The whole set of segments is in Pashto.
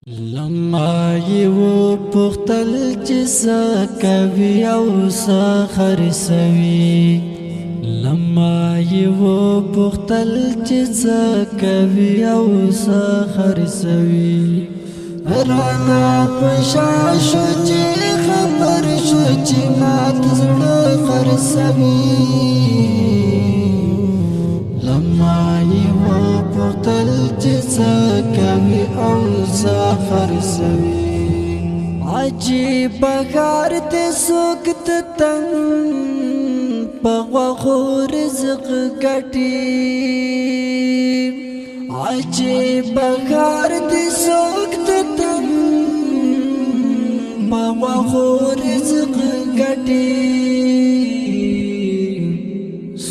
لما یو پختل چې سکوي او سخرسوي لما یو پختل چې سکوي او سخرسوي رانا پشاشو چې خبر شو چې مات زړه خرسوي لما یو پختل چې سکوي او سخرسوي عجیب کار ته سوکت تن پغوا رزق ګټي عجیب کار ته سوکت تن پغوا رزق ګټي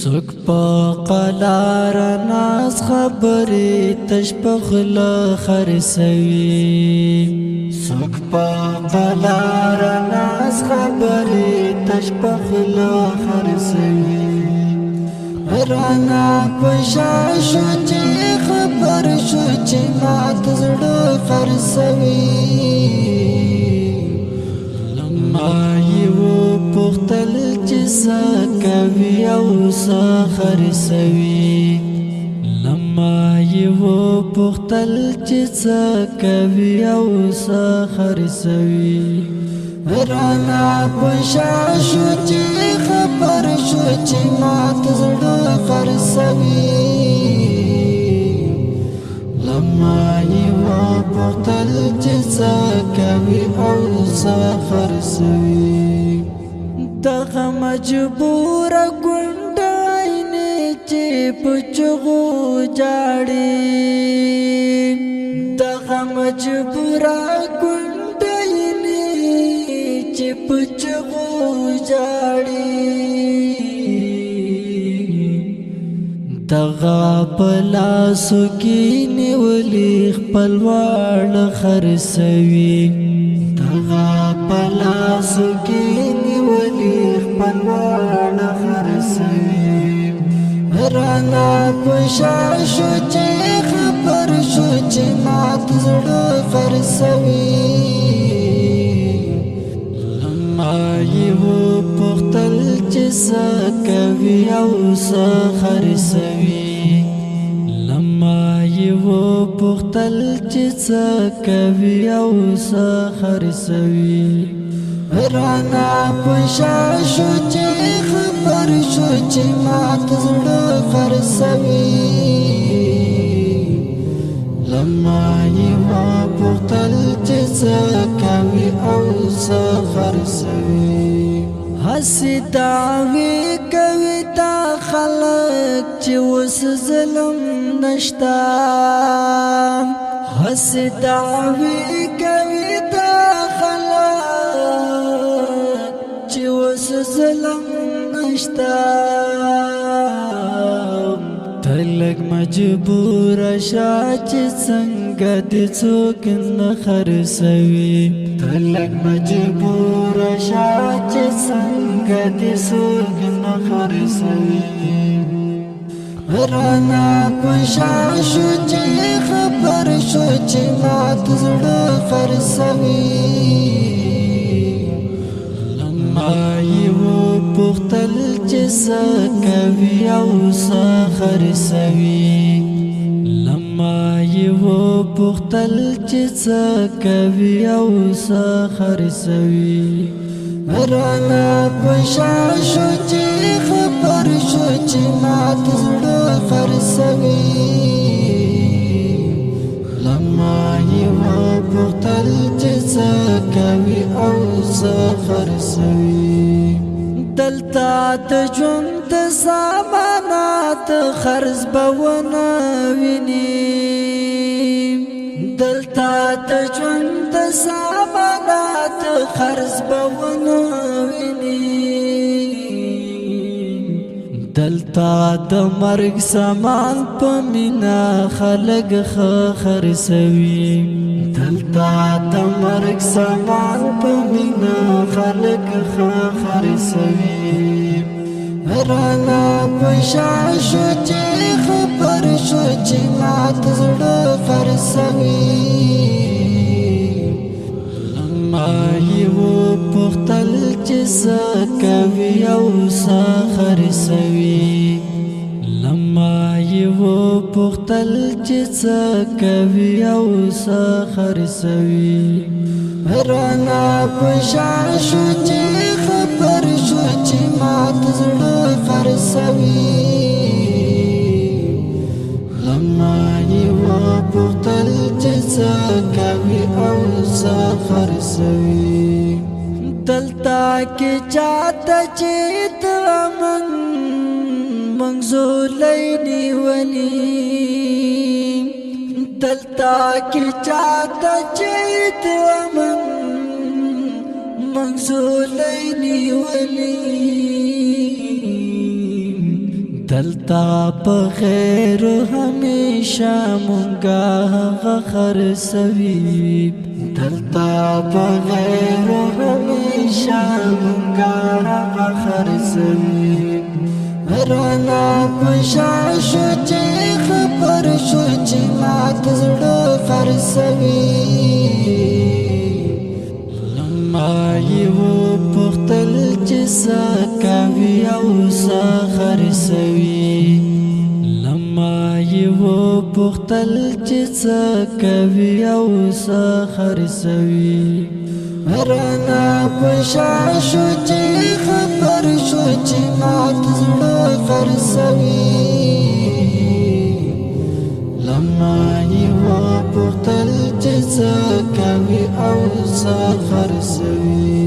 سوک پا قلار ناس خبری تشپخل خرسوي سوک پا قلار ناس خبری تشپخل خرسوي رانا پشاشو چه خبر شو چه مات زڑو خرسوي لما یو پختل چې سکوي او سخرسوي لما یو پختل چې سکوي او سخرسوي رانا پشاشو چې خبر شو چې مات زړه خرسوي لما یو پختل چې سکوي او سخرسوي دغه مجبور ګونداینه چې پچغو جاړي دغه مجبور ګونداینه چې پچغو جاړي دغه پلاسو کې نیولې خپل واړ خرسوي دغه پلاسو کې نیولې خپل واړ خرسوي رانا پشاشو چې خبر شو چې مات زړه خرسوي لما یو پختل چې سکوي او سخرسوي لما یو پختل چې سکوي او سخرسوي رانا پشاشو چې خبر شو چې مات زړه خرسوي لما یو پختل چې سکوي او سخرسوي هسي دعوی کوي تا خلق چې وس ظلم نشتا هسي دعوی کوي تا خلق چې وس ظلم نشتا تلک مجبور شا چې څنګه دې څوک نه خرسوي تلک مجبور شا چې څنګه دې څوک نه خرسوي رانا پشاشو چې خبر شو چې مات زړه خرسوي لما یو پختل چې سکوي او سخرسوي لما یو پختل چې سکوي او سخرسوي رانا پشاشو چې خبر شو چې مات زړه خرسوي لما یو پختل چې سکوي او سخرسوي دلتا ته ژوند سامانات خرز بونه ویني دلتا ته ژوند سامانات خرز بونه ویني دلتا د مرګ سامان په مینا خلق خرسوي دلتا د مرګ سامان په مینا خلق خرسوي رانا پشاشو چې خبر شو چې مات زړه خرسوي خرسوي لما یو پختل چې څه کوي او څه خرسوي رانا پشان شو چې خبر شو چې مات زړه خرسوي لما یو پختل چې څه کوي او څه خرسوي دلتا کې چاته چې تمن منزولي نیولی دلتا کې چاته چې تمن منزولي نیولی دلتا په غیر همیشه مونږه خرسوي دلتا په غیر همیشه مونږه خرسوي رانا پشان شو چې خبر شو چې مات زړه خرسوي لما یو پختل چې څه کوي او څه خرسوي لما یو پختل چې څه کوي او څه خرسوي رانا پشان شو چې خبر شو چې مات زړه خرسوي لما یو پختل چې څه کوي او څه خرسوي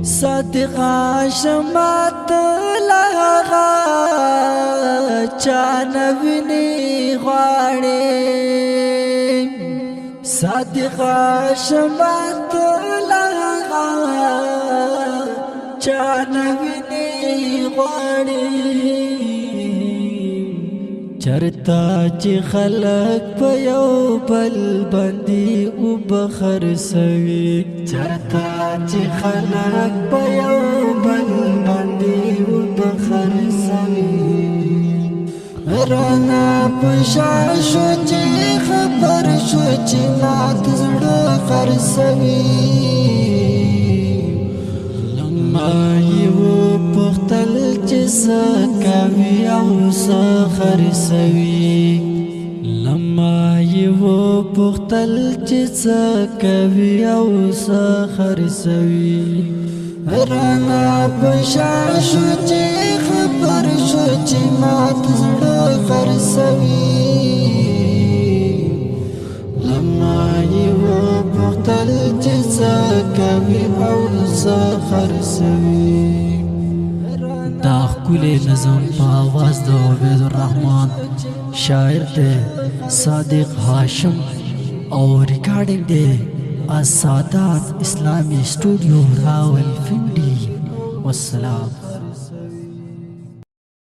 صادقه شمات لغه چا نویني غواړي صادقه شمات لغه چا نویني غواړي چرتا چې خلق په یو بل باندې او بخرسوي چرتا چې خلق په یو بل باندې او بخرسوي رانا پشان شو چې خبر شو چې مات زړه خرسوي لما یو پختل چې څه کوي او څه خرسوي لما یو پختل چې څه کوي او څه خرسوي رانا پشان شو چې خبر شو چې مات زړه خرسوي لما یو پختل چې څه کوي او څه خرسوي دا ښکلی نظم په آواز د عبید الرحمن شاعر دی صادق هاشم او ریکارډینګ دی السادات اسلامی اسټوډیو راولپنډي والسلام